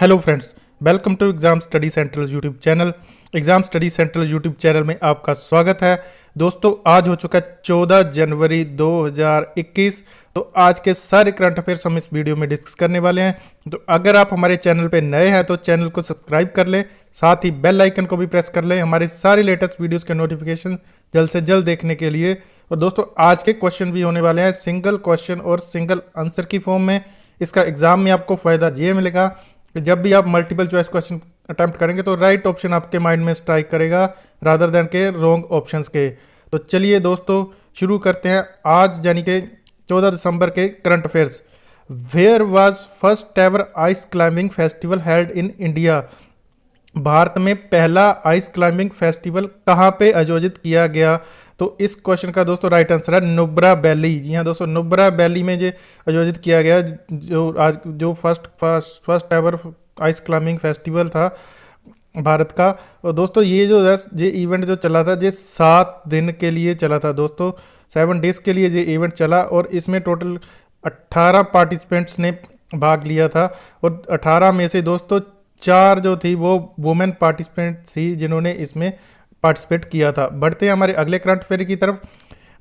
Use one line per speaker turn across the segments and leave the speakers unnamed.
Hello friends, welcome to exam study central YouTube channel. Exam study central YouTube channel में आपका स्वागत है। दोस्तों, आज हो चुका है 14 जनवरी 2021। तो आज के सारे करंट अफेयर्स हम इस वीडियो में डिस्कस करने वाले हैं। तो अगर आप हमारे चैनल पे नए हैं तो चैनल को सब्सक्राइब कर लें, साथ ही बेल आइकन को भी प्रेस कर लें हमारे सारे लेटेस्ट वीडियोज़ के नोटिफिकेशन जल्द से जल्द देखने के लिए। और दोस्तों, आज के क्वेश्चन भी होने वाले हैं सिंगल क्वेश्चन और सिंगल आंसर की फॉर्म में। इसका एग्जाम में आपको फ़ायदा ये मिलेगा कि जब भी आप मल्टीपल चॉइस क्वेश्चन अटेम्प्ट करेंगे तो राइट ऑप्शन आपके माइंड में स्ट्राइक करेगा रादर देन के रॉन्ग ऑप्शंस के। तो चलिए दोस्तों, शुरू करते हैं आज यानी कि 14 दिसंबर के current affairs. Where was first ever ice climbing festival held in India? भारत में पहला आइस क्लाइंबिंग फेस्टिवल कहाँ पे आयोजित किया गया? तो इस क्वेश्चन का दोस्तों राइट आंसर है नुब्रा वैली। जी हाँ दोस्तों, नुब्रा वैली में जो आयोजित किया गया, जो first ever ice climbing festival था भारत का। और दोस्तों, ये इवेंट जो चला था, ये 7 दिन के लिए चला था दोस्तों। 7 डेज के लिए ये इवेंट चला और इसमें टोटल 18 पार्टिसिपेंट्स ने भाग लिया था। और 18 में से दोस्तों 4 जो थी वो वुमेन पार्टिसिपेंट थी जिन्होंने इसमें पार्टिसिपेट किया था। बढ़ते हैं हमारे अगले करंट अफेयर की तरफ।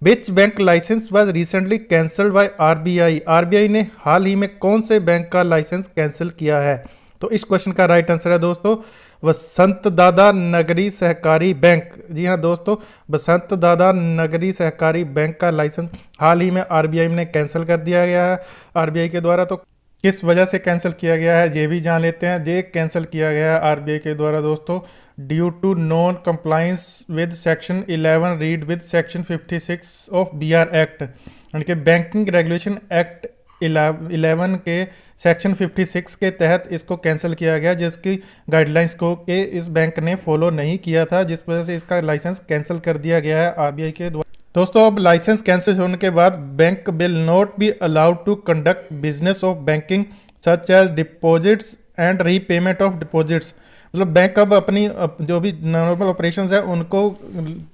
Which bank licence was recently cancelled by RBI? RBI ने हाल ही में कौन से बैंक का लाइसेंस कैंसिल किया है? तो इस क्वेश्चन का राइट आंसर है दोस्तों वसंत दादा नगरी सहकारी बैंक। जी हाँ दोस्तों, वसंत दादा नगरी सहकारी बैंक का लाइसेंस हाल ही में आरबीआई ने कैंसिल कर दिया गया है आरबीआई के द्वारा। तो किस वजह से कैंसिल किया गया है ये भी जान लेते हैं। ये कैंसिल किया गया है आरबीआई के द्वारा दोस्तों due to non compliance with section 11 read with section 56 of BR act, यानी कि बैंकिंग रेगुलेशन एक्ट 11 के सेक्शन 56 के तहत इसको कैंसिल किया गया, जिसकी गाइडलाइंस को के इस बैंक ने फॉलो नहीं किया था, जिस वजह से इसका लाइसेंस कैंसिल कर दिया गया है आरबीआई के द्वारा। दोस्तों, अब लाइसेंस कैंसिल होने के बाद bank will not be allowed to conduct business of banking such as deposits and repayment of deposits. मतलब बैंक अब अपनी जो भी नॉर्मल ऑपरेशंस है उनको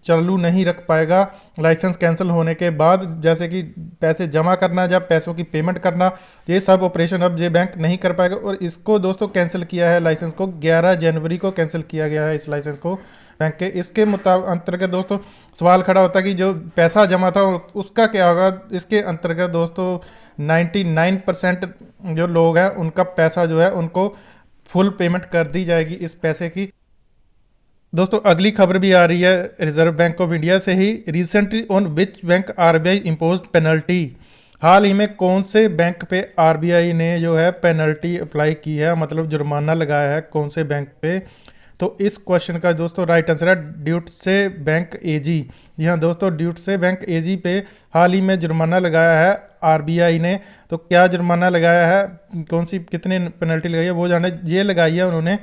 चालू नहीं रख पाएगा लाइसेंस कैंसिल होने के बाद, जैसे कि पैसे जमा करना या पैसों की पेमेंट करना, ये सब ऑपरेशन अब ये बैंक नहीं कर पाएगा। और इसको दोस्तों कैंसिल किया है, लाइसेंस को 11 जनवरी को कैंसिल किया गया है इस लाइसेंस को बैंक के। इसके अंतर्गत दोस्तों सवाल खड़ा होता है कि जो पैसा जमा था उसका क्या होगा। इसके अंतर्गत दोस्तों 99% जो लोग हैं उनका पैसा जो है उनको फुल पेमेंट कर दी जाएगी इस पैसे की। दोस्तों, अगली खबर भी आ रही है रिजर्व बैंक ऑफ इंडिया से ही। Recently on which bank RBI impose penalty? हाल ही में कौन से बैंक पे आरबीआई ने जो है पेनल्टी अप्लाई की है, मतलब जुर्माना लगाया है कौन से बैंक पे? तो इस क्वेश्चन का दोस्तों राइट आंसर है ड्यूटसे बैंक एजी। जी हाँ दोस्तों, ड्यूटसे बैंक एजी पे हाल ही में जुर्माना लगाया है आरबीआई ने। तो क्या जुर्माना लगाया है, कौन सी कितने पेनल्टी लगाई है वो जाने। ये लगाई है उन्होंने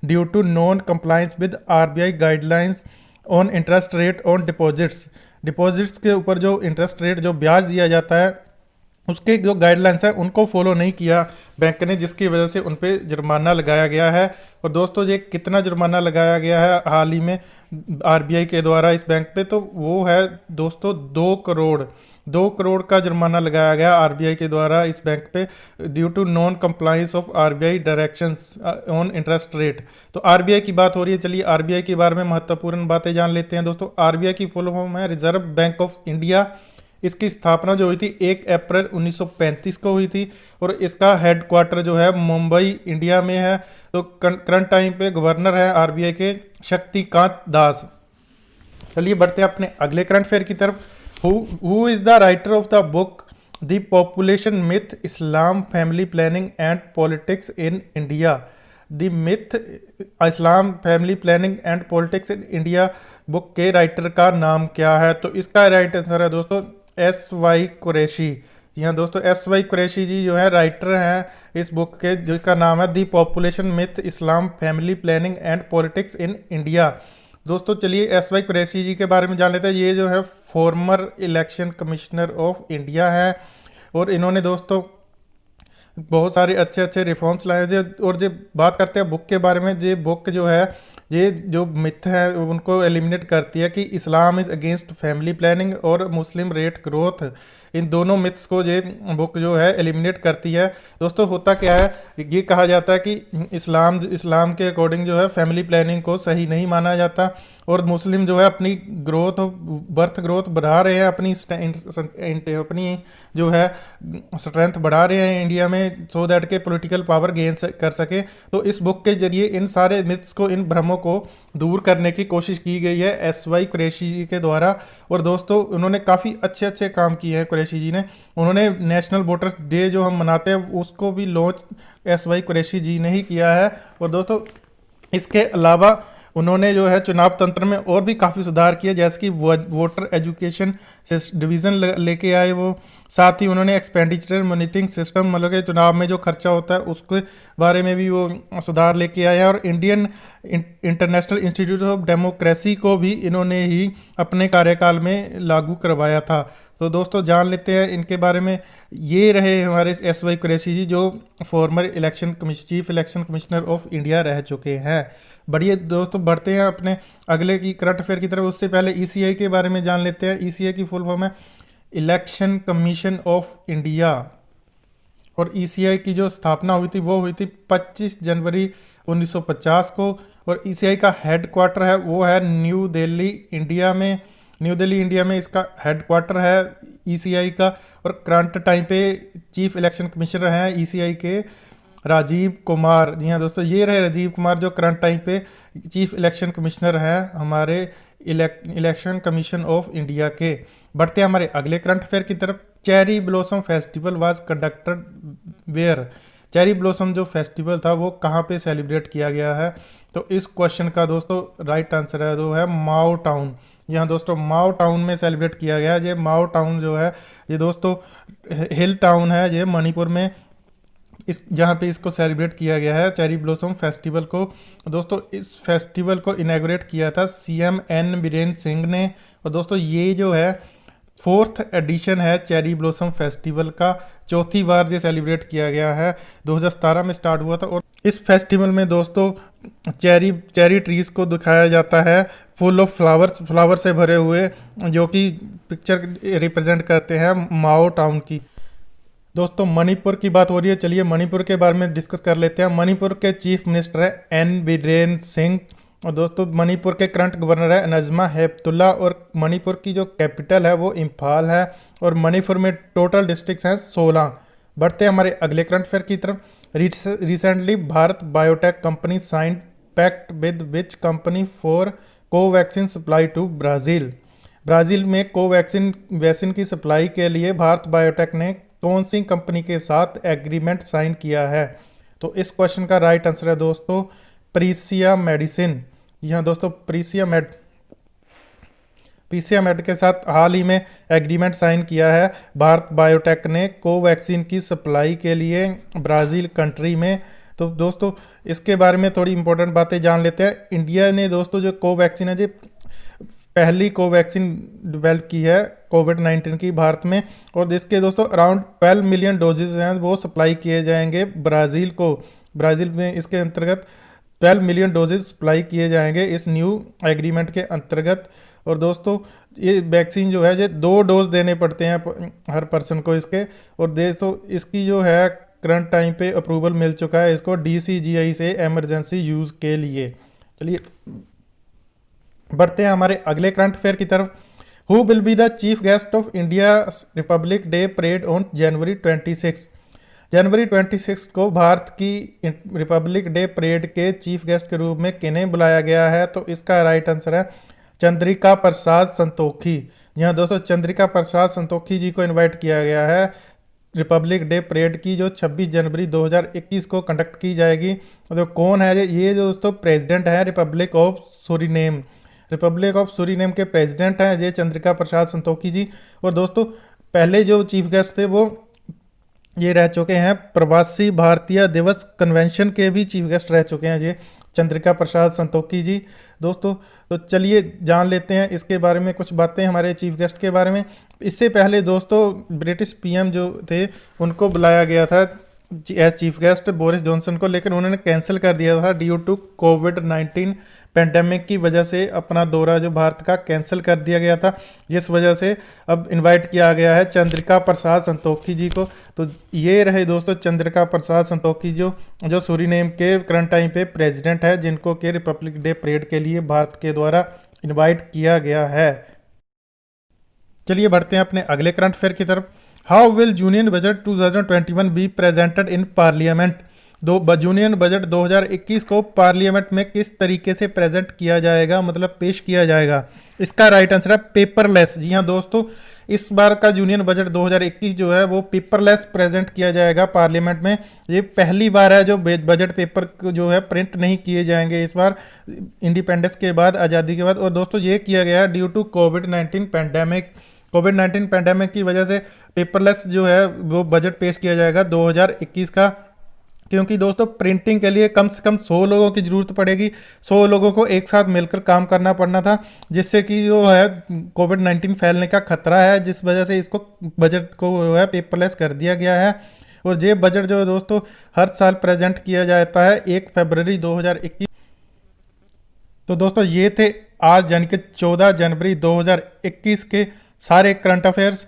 due to non compliance with RBI guidelines on interest rate on deposits के ऊपर जो इंटरेस्ट रेट जो ब्याज दिया जाता है उसके जो गाइडलाइंस है उनको फॉलो नहीं किया बैंक ने, जिसकी वजह से उन पे जुर्माना लगाया गया है। और दोस्तों, ये कितना जुर्माना लगाया गया है हाल ही में आरबीआई के द्वारा इस बैंक पे? तो वो है दोस्तों 2 करोड़ का जुर्माना लगाया गया आरबीआई के द्वारा इस बैंक पे due to non compliance of RBI directions on interest rate. तो आरबीआई की बात हो रही है, चलिए आरबीआई के बारे में महत्वपूर्ण बातें जान लेते हैं दोस्तों। आरबीआई की फुल फॉर्म है रिजर्व बैंक ऑफ इंडिया। इसकी स्थापना जो हुई थी 1 अप्रैल 1935 को हुई थी और इसका हेडक्वार्टर जो है मुंबई इंडिया में है। तो करंट टाइम पे गवर्नर है आरबीआई के शक्तिकांत दास। चलिए बढ़ते हैं अपने अगले करंट अफेयर की तरफ। Who is the writer of the book the population myth Islam family planning and politics in India? The myth Islam family planning and politics in India book के राइटर का नाम क्या है? तो इसका राइट आंसर है दोस्तों एस.वाई. कुरैशी। जी हाँ दोस्तों, एस.वाई. कुरैशी जी जो है राइटर हैं इस बुक के, जिसका नाम है the population myth Islam family planning and politics in India. दोस्तों, चलिए एस.वाई. कुरैशी जी के बारे में जान लेते हैं। ये जो है farmer election commissioner of India है और इन्होंने दोस्तों बहुत सारे अच्छे अच्छे रिफॉर्म्स लाए थे। और जो बात करते हैं बुक के बारे में, ये बुक जो है ये जो मिथ है उनको एलिमिनेट करती है कि इस्लाम इज़ अगेंस्ट फैमिली प्लानिंग और मुस्लिम रेट ग्रोथ इन दोनों मिथ्स को ये बुक जो है एलिमिनेट करती है। दोस्तों होता क्या है, ये कहा जाता है कि इस्लाम के अकॉर्डिंग जो है फैमिली प्लानिंग को सही नहीं माना जाता, और मुस्लिम जो है अपनी बर्थ ग्रोथ बढ़ा रहे हैं, अपनी जो है स्ट्रेंथ बढ़ा रहे हैं इंडिया में, सो दैट के पॉलिटिकल पावर गेन कर सके। तो इस बुक के जरिए इन सारे मिथ्स को, इन भ्रमों को दूर करने की कोशिश की गई है एसवाई कुरैशी जी के द्वारा। और दोस्तों उन्होंने काफ़ी अच्छे अच्छे काम किए हैं कुरैशी जी ने। उन्होंने नेशनल वोटर्स डे जो हम मनाते हैं उसको भी लॉन्च एसवाई कुरैशी जी ने ही किया है। और दोस्तों इसके अलावा उन्होंने जो है चुनाव तंत्र में और भी काफ़ी सुधार किए, जैसे कि वोटर एजुकेशन डिवीज़न लेके आए वो। साथ ही उन्होंने एक्सपेंडिचर मॉनिटरिंग सिस्टम, मतलब कि चुनाव में जो खर्चा होता है उसके बारे में भी वो सुधार लेके आए हैं। और Indian international institute of democracy को भी इन्होंने ही अपने कार्यकाल में लागू करवाया था। तो दोस्तों जान लेते हैं इनके बारे में। ये रहे हमारे एसवाई कुरैशी जी, जो former chief election commissioner of India रह चुके हैं। बढ़िए दोस्तों, बढ़ते हैं अपने अगले की करंट अफेयर की तरफ। उससे पहले ईसीआई के बारे में जान लेते हैं। ईसीआई की फुल फॉर्म है इलेक्शन कमीशन ऑफ इंडिया। और ईसीआई की जो स्थापना हुई थी वो हुई थी 25 जनवरी 1950 को। और ईसीआई का हेड क्वार्टर है वो है न्यू दिल्ली इंडिया में इसका हेड क्वार्टर है ईसीआई का। और करंट टाइम पे चीफ इलेक्शन कमिश्नर हैं ईसीआई के राजीव कुमार। जी हाँ दोस्तों, ये रहे राजीव कुमार जो करंट टाइम पे चीफ इलेक्शन कमिश्नर हैं हमारे इलेक्शन कमीशन ऑफ इंडिया के। बढ़ते हैं हमारे अगले करंट अफेयर की तरफ। Cherry blossom festival was conducted where. Cherry blossom जो फेस्टिवल था वो कहाँ पे सेलिब्रेट किया गया है? तो इस क्वेश्चन का दोस्तों राइट आंसर है वो है माओ टाउन। यहाँ दोस्तों माओ टाउन में सेलिब्रेट किया गया है। ये माओ टाउन जो है ये दोस्तों हिल टाउन है ये मणिपुर में, इस जहाँ पे इसको सेलिब्रेट किया गया है चेरी ब्लॉसम फेस्टिवल को। दोस्तों इस फेस्टिवल को इनॉग्रेट किया था सीएम एन बीरेन सिंह ने। और दोस्तों ये जो है 4th एडिशन है चेरी ब्लॉसम फेस्टिवल का, चौथी बार ये सेलिब्रेट किया गया है। 2017 में स्टार्ट हुआ था। और इस फेस्टिवल में दोस्तों चेरी ट्रीज को दिखाया जाता है फुल ऑफ फ्लावर से भरे हुए, जो कि पिक्चर रिप्रेजेंट करते हैं माओ टाउन की। दोस्तों मणिपुर की बात हो रही है, चलिए मणिपुर के बारे में डिस्कस कर लेते हैं। मणिपुर के चीफ मिनिस्टर है एन बीरेन सिंह। और दोस्तों मणिपुर के करंट गवर्नर है नजमा हेपतुल्ला। और मणिपुर की जो कैपिटल है वो इम्फाल है। और मणिपुर में टोटल डिस्ट्रिक्ट्स हैं 16। बढ़ते हैं हमारे अगले करंट अफेयर की तरफ। Recently Bharat biotech company signed pact with which company for Covaxin supply to Brazil. Brazil में कोवैक्सीन वैक्सीन की सप्लाई के लिए भारत बायोटेक ने कौन सी कंपनी के साथ एग्रीमेंट साइन किया है? तो इस क्वेश्चन का राइट आंसर है दोस्तों प्रीसिया मेडिसिन। यहाँ दोस्तों प्रीसिया मेड के साथ हाल ही में एग्रीमेंट साइन किया है भारत बायोटेक ने कोवैक्सीन की सप्लाई के लिए ब्राज़ील कंट्री में। तो दोस्तों इसके बारे में थोड़ी इंपॉर्टेंट बातें जान लेते हैं। इंडिया ने दोस्तों जो कोवैक्सीन है जो पहली कोवैक्सीन डेवलप की है कोविड-19 की भारत में। और इसके दोस्तों अराउंड 12 मिलियन डोजेज हैं वो सप्लाई किए जाएंगे ब्राज़ील को। ब्राज़ील में इसके अंतर्गत 12 मिलियन डोजेज सप्लाई किए जाएंगे इस न्यू एग्रीमेंट के अंतर्गत। और दोस्तों ये वैक्सीन जो है ये 2 डोज देने पड़ते हैं हर पर्सन को इसके। और दोस्तों इसकी जो है करंट टाइम पे अप्रूवल मिल चुका है इसको DCGI से इमरजेंसी यूज़ के लिए। चलिए बढ़ते हैं हमारे अगले करंट अफेयर की तरफ। Who will be the chief guest of India Republic day parade on January 26। जनवरी 26 को भारत की रिपब्लिक डे परेड के चीफ गेस्ट के रूप में किन्हें बुलाया गया है? तो इसका राइट आंसर है चंद्रिका प्रसाद संतोखी। यहाँ दोस्तों चंद्रिका प्रसाद संतोखी जी को इनवाइट किया गया है रिपब्लिक डे परेड की, जो 26 जनवरी 2021 को कंडक्ट की जाएगी। तो कौन है ये दोस्तों? प्रेसिडेंट है रिपब्लिक ऑफ सूरीनेम के प्रेसिडेंट हैं ये चंद्रिका प्रसाद संतोखी जी। और दोस्तों पहले जो चीफ गेस्ट थे वो ये रह चुके हैं प्रवासी भारतीय दिवस कन्वेंशन के भी चीफ गेस्ट रह चुके हैं ये चंद्रिका प्रसाद संतोखी जी। दोस्तों तो चलिए जान लेते हैं इसके बारे में कुछ बातें हमारे चीफ गेस्ट के बारे में। इससे पहले दोस्तों ब्रिटिश PM जो थे उनको बुलाया गया था as chief guest Boris Johnson को, लेकिन उन्होंने कैंसिल कर दिया था ड्यू टू कोविड-19 पेंडेमिक की वजह से। अपना दौरा जो भारत का कैंसिल कर दिया गया था, जिस वजह से अब इनवाइट किया गया है चंद्रिका प्रसाद संतोखी जी को। तो ये रहे दोस्तों चंद्रिका प्रसाद संतोखी जो सूरीनेम के करंट टाइम पे प्रेसिडेंट है, जिनको के रिपब्लिक डे परेड के लिए भारत के द्वारा इन्वाइट किया गया है। चलिए बढ़ते हैं अपने अगले करंट अफेयर की तरफ। How will union budget 2021 be presented in parliament. Union budget 2021 को पार्लियामेंट में किस तरीके से प्रेजेंट किया जाएगा, मतलब पेश किया जाएगा। इसका राइट आंसर है पेपरलेस। जी हाँ दोस्तों, इस बार का यूनियन बजट 2021 जो है वो पेपरलेस प्रेजेंट किया जाएगा पार्लियामेंट में। ये पहली बार है जो बजट पेपर जो है प्रिंट नहीं किए जाएंगे इस बार, इंडिपेंडेंस के बाद, आज़ादी के बाद। और दोस्तों ये किया गया ड्यू टू कोविड-19 पेंडेमिक। कोविड-19 पेंडेमिक की वजह से पेपरलेस जो है वो बजट पेश किया जाएगा 2021 का, क्योंकि दोस्तों प्रिंटिंग के लिए कम से कम 100 लोगों की ज़रूरत पड़ेगी। 100 लोगों को एक साथ मिलकर काम करना पड़ना था, जिससे कि जो है कोविड-19 फैलने का खतरा है, जिस वजह से इसको बजट को जो है पेपरलेस कर दिया गया है। और ये बजट जो है दोस्तों हर साल प्रेजेंट किया जाता है 1 फरवरी 2021। तो दोस्तों ये थे आज यानी कि 14 जनवरी 2021 के सारे करंट अफेयर्स।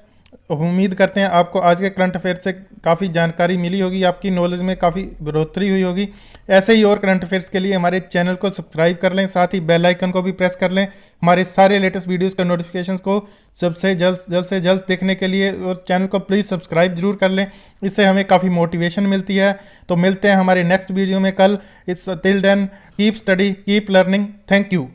उम्मीद करते हैं आपको आज के करंट अफेयर से काफ़ी जानकारी मिली होगी, आपकी नॉलेज में काफ़ी बढ़ोतरी हुई होगी। ऐसे ही और करंट अफेयर्स के लिए हमारे चैनल को सब्सक्राइब कर लें, साथ ही बेल आइकन को भी प्रेस कर लें हमारे सारे लेटेस्ट वीडियोस का नोटिफिकेशंस को सबसे जल्द देखने के लिए। और चैनल को प्लीज़ सब्सक्राइब जरूर कर लें, इससे हमें काफ़ी मोटिवेशन मिलती है। तो मिलते हैं हमारे नेक्स्ट वीडियो में कल। It's till then keep study keep learning. Thank you.